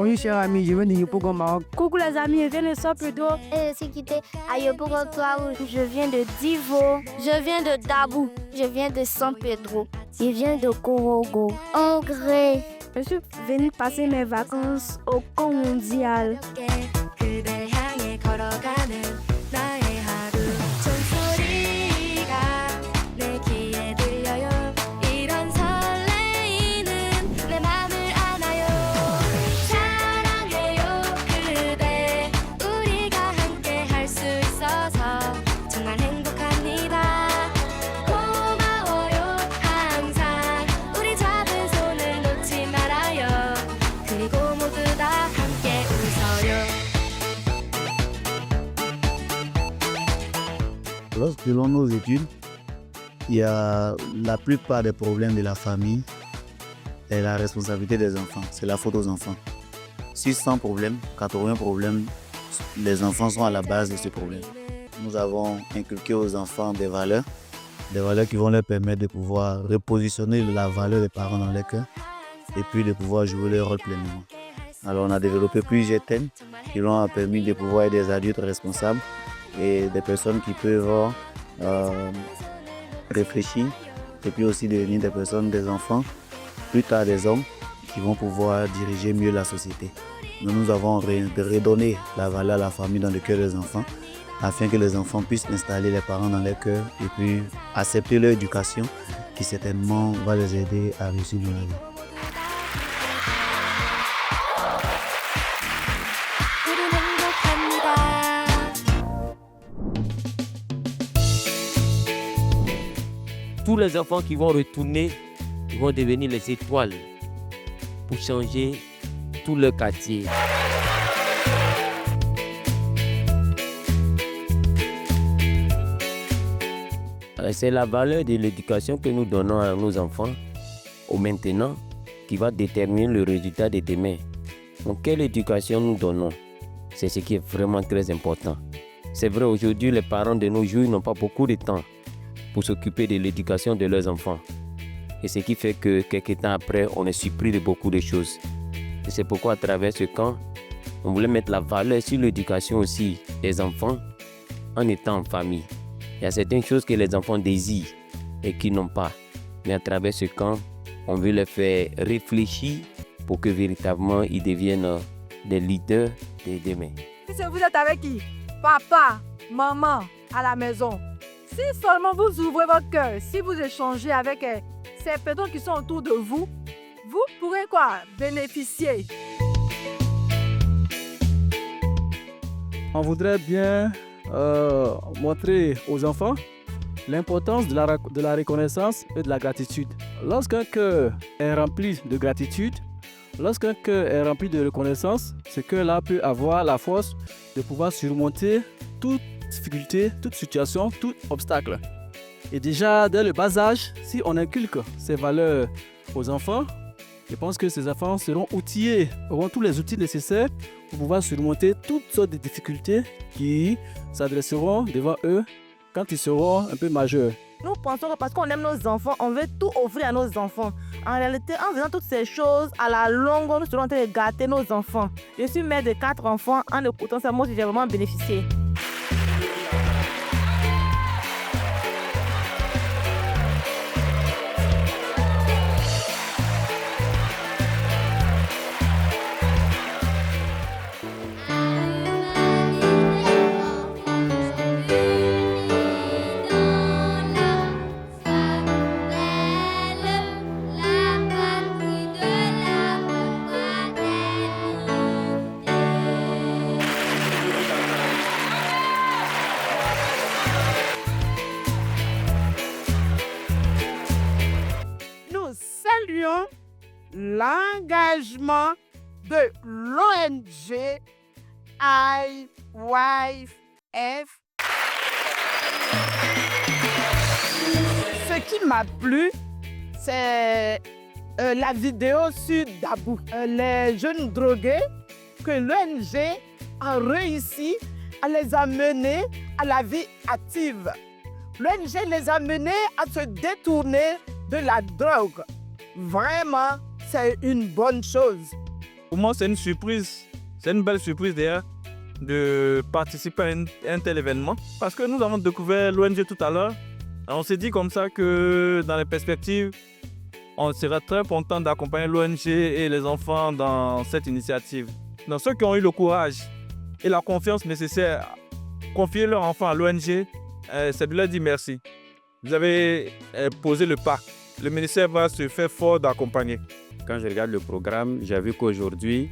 Bonjour cher ami, je viens de Yopougon Maroc. Coucou les amis, je viens de San Pedro. Et c'est quitté à Yopougon Toaou. Je viens de Divo. Je viens de Dabou. Je viens de San Pedro. Je viens de Korogo. Hongrie. Je suis venue passer mes vacances au camp mondial. Lorsque l'on nos études, il y a la plupart des problèmes de la famille et la responsabilité des enfants. C'est la faute aux enfants. Si 100 problèmes, 80 problèmes, les enfants sont à la base de ce problème. Nous avons inculqué aux enfants des valeurs qui vont leur permettre de pouvoir repositionner la valeur des parents dans leur cœur et puis de pouvoir jouer leur rôle pleinement. Alors on a développé plusieurs thèmes qui leur ont permis de pouvoir être des adultes responsables et des personnes qui peuvent réfléchir et puis aussi devenir des personnes, des enfants, plus tard des hommes qui vont pouvoir diriger mieux la société. Nous avons redonné la valeur à la famille dans le cœur des enfants afin que les enfants puissent installer les parents dans leur cœur et puis accepter leur éducation qui certainement va les aider à réussir dans la vie. Tous les enfants qui vont retourner vont devenir les étoiles pour changer tout le quartier. C'est la valeur de l'éducation que nous donnons à nos enfants au maintenant qui va déterminer le résultat de demain. Donc, quelle éducation nous donnons? C'est ce qui est vraiment très important. C'est vrai, aujourd'hui, les parents de nos jours n'ont pas beaucoup de temps pour s'occuper de l'éducation de leurs enfants. Et ce qui fait que quelques temps après, on est surpris de beaucoup de choses. Et c'est pourquoi à travers ce camp, on voulait mettre la valeur sur l'éducation aussi des enfants en étant en famille. Il y a certaines choses que les enfants désirent et qui n'ont pas. Mais à travers ce camp, on veut les faire réfléchir pour que véritablement ils deviennent des leaders de demain. Si vous êtes avec qui? Papa, maman, à la maison. Si seulement vous ouvrez votre cœur, si vous échangez avec ces personnes qui sont autour de vous, vous pourrez quoi? Bénéficier. On voudrait bien montrer aux enfants l'importance de la reconnaissance et de la gratitude. Lorsqu'un cœur est rempli de gratitude, lorsqu'un cœur est rempli de reconnaissance, ce cœur-là peut avoir la force de pouvoir surmonter toute difficulté, toute situation, tout obstacle. Et déjà, dès le bas âge, si on inculque ces valeurs aux enfants, je pense que ces enfants seront outillés, auront tous les outils nécessaires pour pouvoir surmonter toutes sortes de difficultés qui s'adresseront devant eux quand ils seront un peu majeurs. Nous pensons que parce qu'on aime nos enfants, on veut tout offrir à nos enfants. En réalité, en faisant toutes ces choses, à la longue, nous serons en train de gâter nos enfants. Je suis mère de 4 enfants. En écoutant ça, moi, j'ai vraiment bénéficié. L'engagement de l'ONG IYF. Ce qui m'a plu, c'est la vidéo sur Dabou. Les jeunes drogués que l'ONG a réussi à les amener à la vie active. L'ONG les a menés à se détourner de la drogue. Vraiment, c'est une bonne chose. Pour moi, c'est une surprise. C'est une belle surprise d'ailleurs de participer à un tel événement. Parce que nous avons découvert l'ONG tout à l'heure. On s'est dit comme ça que dans les perspectives, on sera très content d'accompagner l'ONG et les enfants dans cette initiative. Donc ceux qui ont eu le courage et la confiance nécessaire à confier leur enfant à l'ONG, c'est de leur dire merci. Vous avez posé le pas. Le ministère va se faire fort d'accompagner. Quand je regarde le programme, j'ai vu qu'aujourd'hui,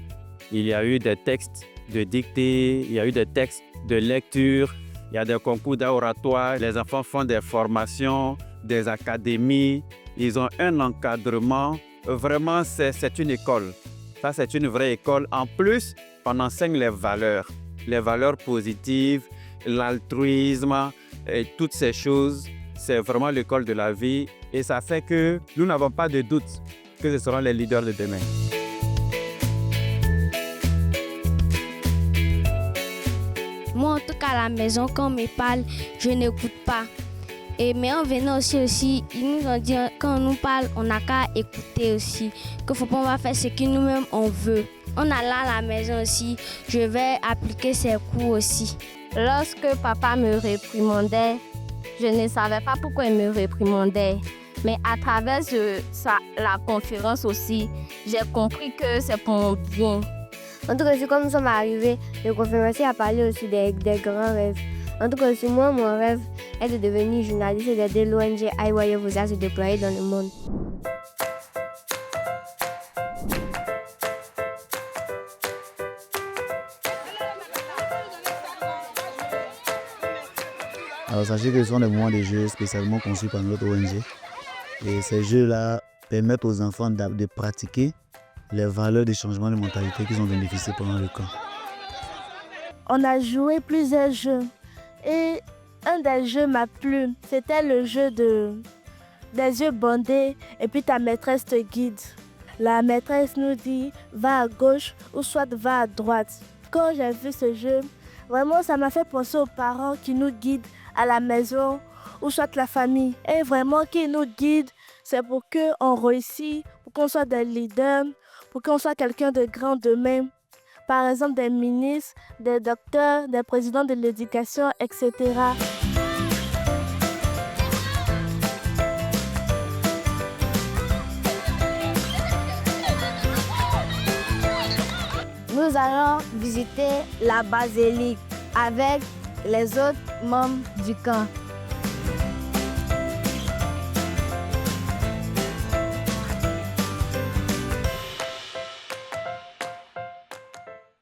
il y a eu des textes de dictée, il y a eu des textes de lecture, il y a des concours d'oratoire, les enfants font des formations, des académies, ils ont un encadrement. Vraiment, c'est une école. Ça, c'est une vraie école. En plus, on enseigne les valeurs positives, l'altruisme, et toutes ces choses. C'est vraiment l'école de la vie et ça fait que nous n'avons pas de doute que ce seront les leaders de demain. Moi, en tout cas, à la maison, quand on me parle, je n'écoute pas. Mais en venant aussi, ils nous ont dit, quand on nous parle, on n'a qu'à écouter aussi. Qu'il ne faut pas on va faire ce que nous-mêmes on veut. On a là à la maison aussi, je vais appliquer ces cours aussi. Lorsque papa me réprimandait, je ne savais pas pourquoi il me réprimandait. Mais à travers la conférence aussi, j'ai compris que c'est pour mon bien. En tout cas, comme nous sommes arrivés, le conférencier a parlé aussi des grands rêves. En tout cas, moi, mon rêve est de devenir journaliste et d'aider l'ONG Aïwaye-Vous à se déployer dans le monde. Alors sachez que ce sont des moments de jeu spécialement conçus par notre ONG. Et ces jeux-là permettent aux enfants de pratiquer les valeurs des changements de mentalité qu'ils ont bénéficié pendant le camp. On a joué plusieurs jeux et un des jeux m'a plu. C'était le jeu des yeux bandés et puis ta maîtresse te guide. La maîtresse nous dit va à gauche ou soit va à droite. Quand j'ai vu ce jeu, vraiment ça m'a fait penser aux parents qui nous guident à la maison ou soit la famille. Et vraiment qui nous guident, c'est pour qu'on réussisse, pour qu'on soit des leaders, pour qu'on soit quelqu'un de grand demain. Par exemple des ministres, des docteurs, des présidents de l'éducation, etc. Nous allons visiter la basilique avec les autres membres du camp.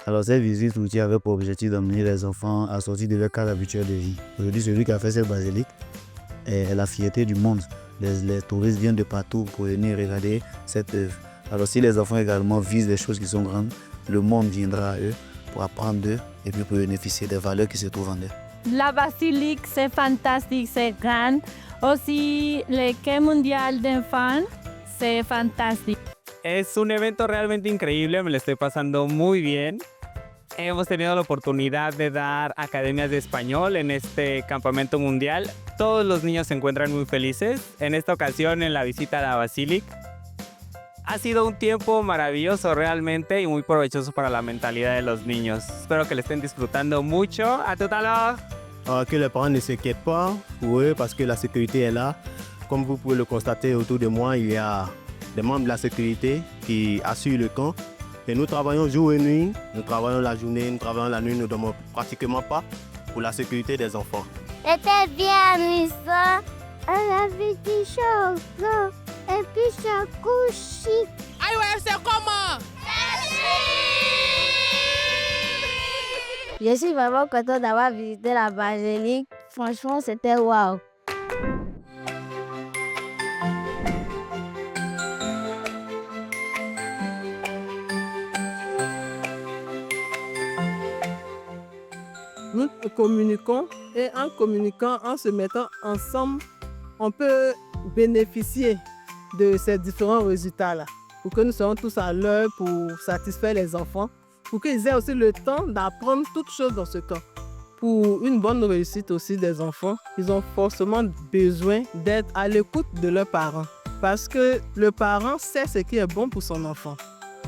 Alors cette visite routière avait pour objectif d'amener les enfants à sortir de leur cadre habituel de vie. Aujourd'hui, celui qui a fait cette basilique est la fierté du monde. Les touristes viennent de partout pour venir regarder cette œuvre. Alors si les enfants également visent des choses qui sont grandes, le monde viendra à eux pour apprendre d'eux et puis pour bénéficier des valeurs qui se trouvent en eux. La basilique, c'est fantastique, c'est grand. Aussi, le Quai Mundial d'Enfants, c'est fantastique. Es un evento realmente increíble, me lo estoy pasando muy bien. Hemos tenido la oportunidad de dar academias de español en este campamento mundial. Todos los niños se encuentran muy felices. En esta ocasión, en la visita a la Basílica, ha sido un tiempo maravilloso realmente y muy provechoso para la mentalidad de los niños. Espero que le estén disfrutando mucho. A tout à l'heure. Que les parents ne s'inquiètent pas pour eux parce que la sécurité est là. Comme vous pouvez le constater autour de moi, il y a des membres de la sécurité qui assurent le camp. Et nous travaillons jour et nuit, nous travaillons la journée, nous travaillons la nuit, nous ne dormons pratiquement pas pour la sécurité des enfants. C'était bien amusant. Elle avait du chocolat et puis ça couche. Aïwaye, c'est comment? Je suis vraiment contente d'avoir visité la basilique. Franchement, c'était waouh. Nous communiquons et en communiquant, en se mettant ensemble, on peut bénéficier de ces différents résultats-là pour que nous soyons tous à l'heure pour satisfaire les enfants, pour qu'ils aient aussi le temps d'apprendre toutes choses dans ce camp. Pour une bonne réussite aussi des enfants, ils ont forcément besoin d'être à l'écoute de leurs parents parce que le parent sait ce qui est bon pour son enfant.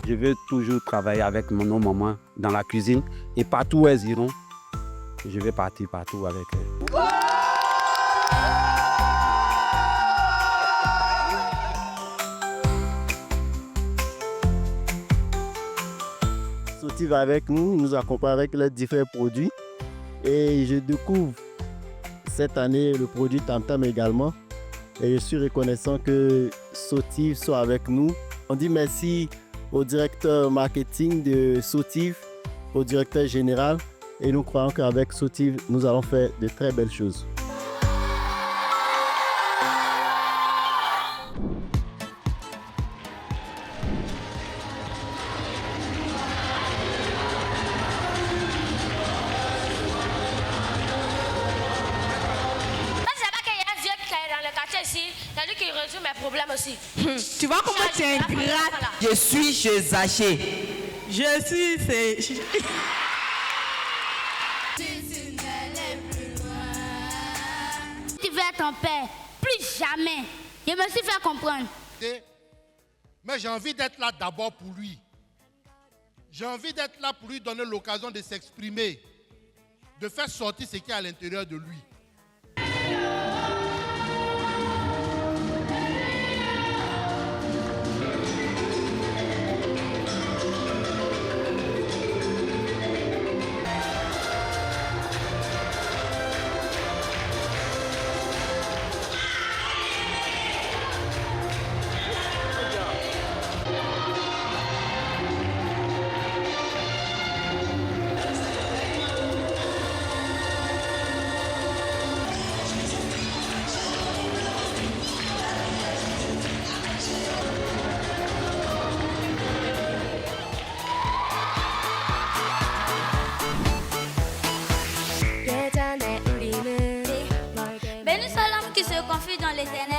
Je veux toujours travailler avec nos mamans dans la cuisine et partout où elles iront, je vais partir partout avec elles. Sotiv avec nous, nous accompagne avec les différents produits. Et je découvre cette année le produit Tam Tam également. Et je suis reconnaissant que Sotiv soit avec nous. On dit merci au directeur marketing de Sotiv, au directeur général. Et nous croyons qu'avec Sotiv, nous allons faire de très belles choses. Tu vois comment tu es ingrate. Je suis chez Zaché. Je suis c'est. Tu veux être en paix, plus jamais. Je me suis fait comprendre. Mais j'ai envie d'être là d'abord pour lui. J'ai envie d'être là pour lui donner l'occasion de s'exprimer, de faire sortir ce qui est à l'intérieur de lui. Béni soit l'homme qui se confie dans l'Éternel.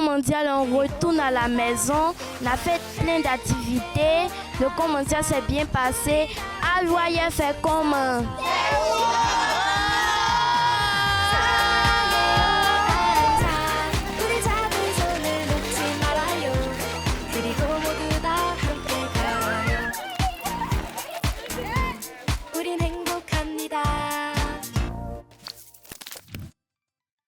Mondial, on retourne à la maison, on a fait plein d'activités, le camp mondial s'est bien passé, Aloyer fait comment?